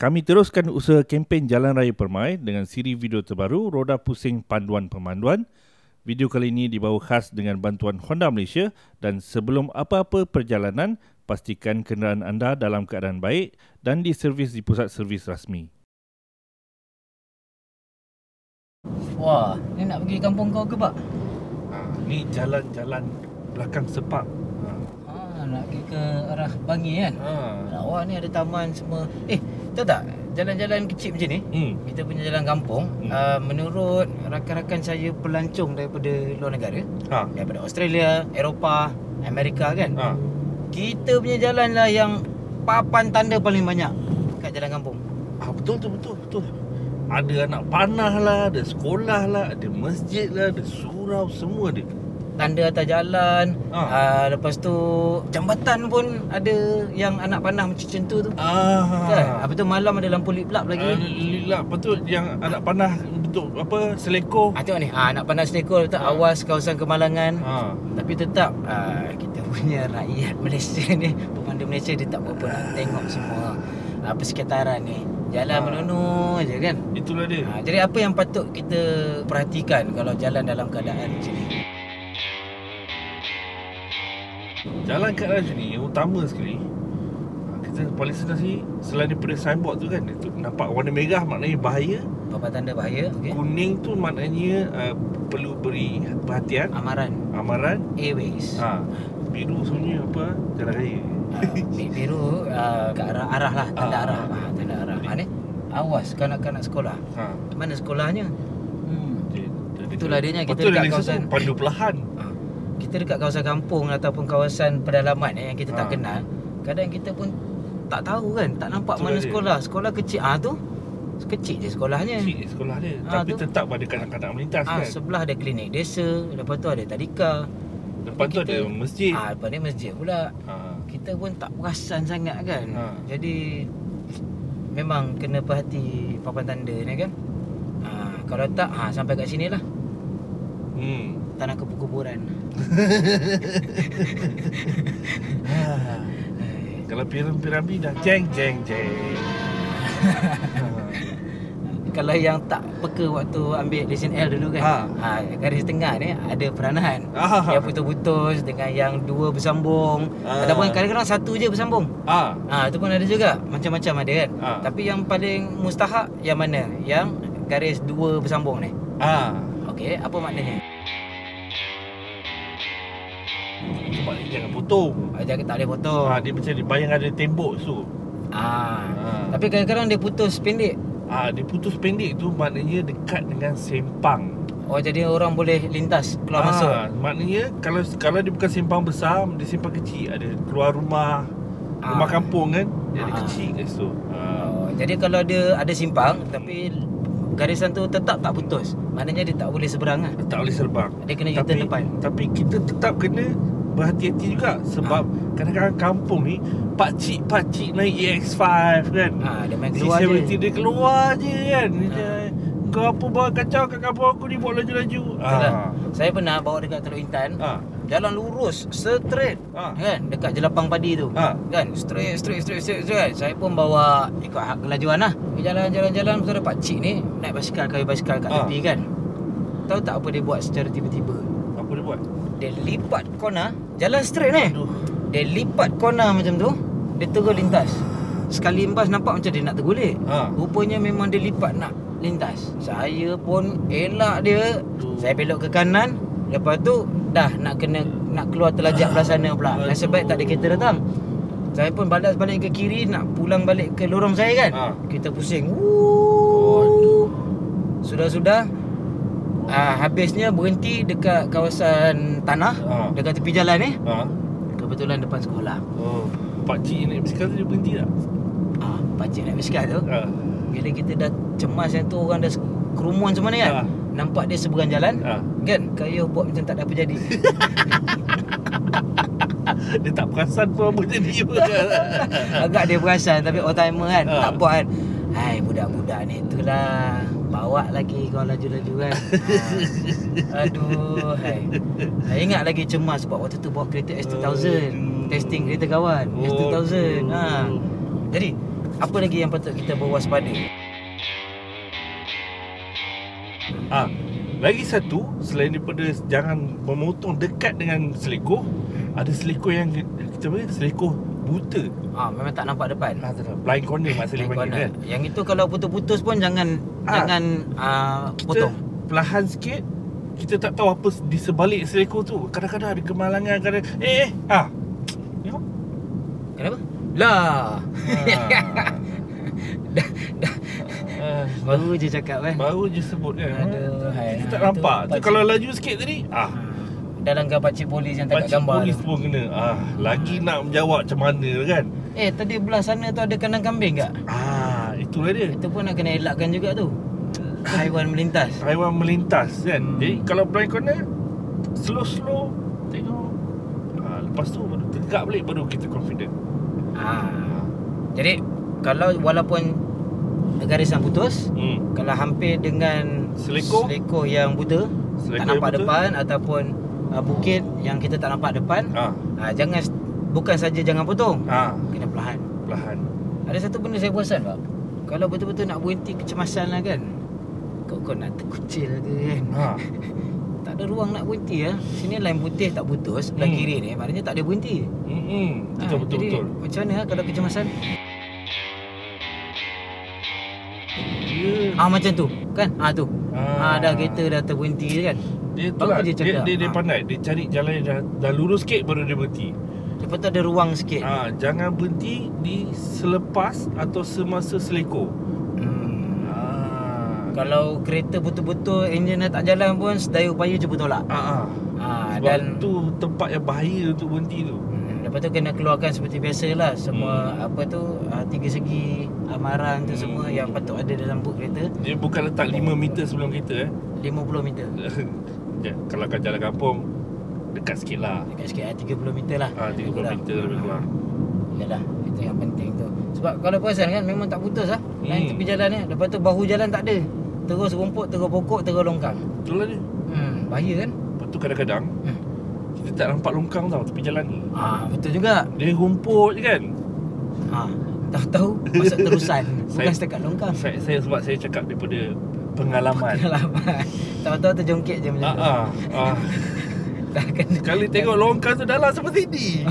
Kami teruskan usaha kempen Jalan Raya Permai dengan siri video terbaru Roda Pusing Panduan Pemanduan. Video kali ini dibawa khas dengan bantuan Honda Malaysia dan sebelum apa-apa perjalanan, pastikan kenderaan anda dalam keadaan baik dan diservis di pusat servis rasmi. Wah, ni nak pergi kampung kau ke, Pak? Ni jalan-jalan belakang sepak. Nak pergi ke arah Bangi kan? Awak ni ada taman semua. Tahu tak? Jalan-jalan kecil macam ni, kita punya jalan kampung, menurut rakan-rakan saya pelancong daripada luar negara, daripada Australia, Eropah, Amerika kan, kita punya jalan lah yang papan tanda paling banyak kat jalan kampung. Betul. Ada anak panah lah, ada sekolah lah, ada masjid lah, ada surau, semua ada. Tanda atas jalan, lepas tu jambatan pun ada yang anak panah macam tu tu. Kan? Apa tu malam ada lampu lip-lap lagi. Lip-lap, betul, yang anak panah bentuk apa, selekor. Tengok ni, anak panah selekor letak awas kawasan kemalangan. Tapi tetap kita punya rakyat Malaysia ni, pemandu Malaysia, dia tak berapa nak tengok semua persekitaran ni. Jalan menunu je kan. Itulah dia. Jadi apa yang patut kita perhatikan kalau jalan dalam keadaan macam ni? Jalan kat arah sini yang utama sekali, kita paling senang sekali, selain daripada signboard tu kan, itu nampak warna merah maknanya bahaya, papan tanda bahaya, okey. Kuning tu maknanya perlu beri perhatian, amaran, airways. Biru sebenarnya apa, jalan raya. Biru ke arah lah, tanda arah. Tanda arah. Ni awas kanak-kanak sekolah. Mana sekolahnya? Itulah dia, kita dekat kawasan pandu perlahan. Kita dekat kawasan kampung ataupun kawasan pedalaman yang kita tak kenal, kadang kita pun tak tahu kan, tak nampak betul mana sekolah. Sekolah kecil tu kecil je sekolahnya. Tapi tetap ada kanak-kanak melintas kan. Sebelah ada klinik desa, lepas tu ada tadika, lepas tu ada masjid. Lepas ni masjid pula. Kita pun tak perasan sangat kan. Jadi memang kena perhati papan tanda ni kan. Kalau tak sampai kat sini lah. Tanah kuburan. Kalau piramid dah jeng. Kalau yang tak peka waktu ambil lesen L dulu kan, garis tengah ni ada peranan. Yang putus-putus dengan yang dua bersambung, ataupun kadang-kadang satu je bersambung. Itu pun ada juga, macam-macam ada kan. Tapi yang paling mustahak yang mana? Yang garis dua bersambung ni. Okey, apa maknanya? Maknanya jangan potong. Jangan, tak boleh potong. Dia macam bayang ada tembok tu. Tapi kadang-kadang dia putus pendek. Dia putus pendek tu maknanya dekat dengan sempang. Jadi orang boleh lintas keluar masuk. Maknanya kalau dia bukan sempang besar, dia sempang kecil, ada keluar rumah kampung kan, dia ada kecil kat situ. Jadi kalau dia ada simpang tapi garisan tu tetap tak putus, maknanya dia tak boleh seberang lah. Tak boleh seberang. Dia kena U-turn depan. Tapi kita tetap kena berhati-hati juga. Sebab kadang-kadang kampung ni pakcik naik EX5 kan, dia main keluar je. Dia keluar je kan. Kau apa bawa kacau kat kampung aku ni, bawa laju-laju. Saya pernah bawa dekat Teluk Intan, jalan lurus straight kan, dekat Jelapang Padi tu kan, straight. Saya pun bawa ikut kelajuan lah. Jalan-jalan betul ada pakcik ni naik kayu basikal kat tepi kan. Tahu tak apa dia buat secara tiba-tiba? Apa dia buat? Dia lipat corner, jalan straight ni. Dia lipat corner macam tu, dia terus lintas. Sekali embas nampak macam dia nak tergolek. Rupanya memang dia lipat nak lintas. Saya pun elak dia. Saya belok ke kanan, lepas tu dah nak keluar terlajak belah sana pula. Nasib baik tak ada kereta datang. Saya pun balas balik ke kiri, nak pulang balik ke lorong saya kan. Kita pusing. Sudah habisnya berhenti dekat kawasan tanah, dekat tepi jalan ni. Kebetulan depan sekolah. Pakcik naik basikal tu dia berhenti tak? Pakcik naik basikal tu, bila kita dah cemas yang tu, orang dah kerumun semua ni kan, nampak dia seberang jalan kan, kayuh buat macam tak ada apa jadi. Dia tak perasan pun apa jadi. Agak dia perasan, tapi old timer kan, tak buat kan. Hai, budak-budak ni itulah, bawa lagi kau laju-laju kan. Aduh, hai. Saya ingat lagi cemas sebab waktu tu bawa kereta S2000, testing kereta kawan S2000. Jadi Apa lagi yang patut kita berwaspada? Lagi satu, selain daripada jangan memotong dekat dengan selekor, ada selekor yang kita panggil selekor buta. Memang tak nampak depan. Blind corner maksudnya panggil kan. Yang itu kalau putus-putus pun jangan potong. Perlahan sikit, kita tak tahu apa di sebalik selekor tu. Kadang-kadang ada kemalangan, tengok. Kenapa? Lah. Baru je cakap kan. Baru je sebut kan. Aduh, kita tak nampak. Tu kalau laju sikit tadi, dalam pakcik polis yang tak kat gambar. Pakcik polis pun kena. Lagi nak menjawab macam mana kan. Tadi belah sana tu ada kandang kambing tak? Itulah dia. Itu pun nak kena elakkan juga tu. Haiwan melintas. Haiwan melintas kan. Jadi kalau blind corner, slow tengok. Lepas tu baru tegak balik, baru kita confident. Jadi kalau walaupun garisan putus, kalau hampir dengan selekor yang buta, tak nampak depan, ataupun bukit yang kita tak nampak depan, bukan saja jangan potong, kena perlahan. Ada satu benda saya perasan, Pak. Kalau betul-betul nak berhenti kecemasan lah kan, kau nak terkucil ke kan. Tak ada ruang nak berhenti ya. Sini line putih tak putus, belah kiri ni maknanya tak ada berhenti. Betul. Macam mana kalau kecemasan? Macam tu kan. Dah kereta dah terberhenti kan. Dia pandai. Dia cari jalan yang dah lurus sikit baru dia berhenti. Lepas tu ada ruang sikit. Jangan berhenti di selepas atau semasa selekor. Kalau kereta betul-betul enjin dah tak jalan pun, sedaya upaya cuba tolak. Sebab dan tu tempat yang bahaya untuk berhenti tu. Lepas tu kena keluarkan seperti biasalah semua tiga segi amaran tu semua yang patut ada dalam buk kereta. Dia bukan letak 5 meter sebelum kereta 50 meter. Kalau kat jalan kampung dekat sikit lah. 30 meter lah. 30 meter lebih kurang. Yalah, itu yang penting tu. Sebab kalau perasan kan memang tak putus lain tepi jalan ni. Lepas tu bahu jalan tak ada. Terus rumput, terus pokok, terus longkang. Betul lah dia. Bahaya kan? Lepas tu kadang-kadang kita tak nampak longkang tau tepi jalan ni. Betul juga. Dia rumput je kan. Tahu-tahu masuk terusan. Bukan setakat longkang. Saya sebab saya cakap daripada pengalaman. Tahu-tahu terjongkit je macam tu. Sekali tengok longkang tu dalam seperti ni.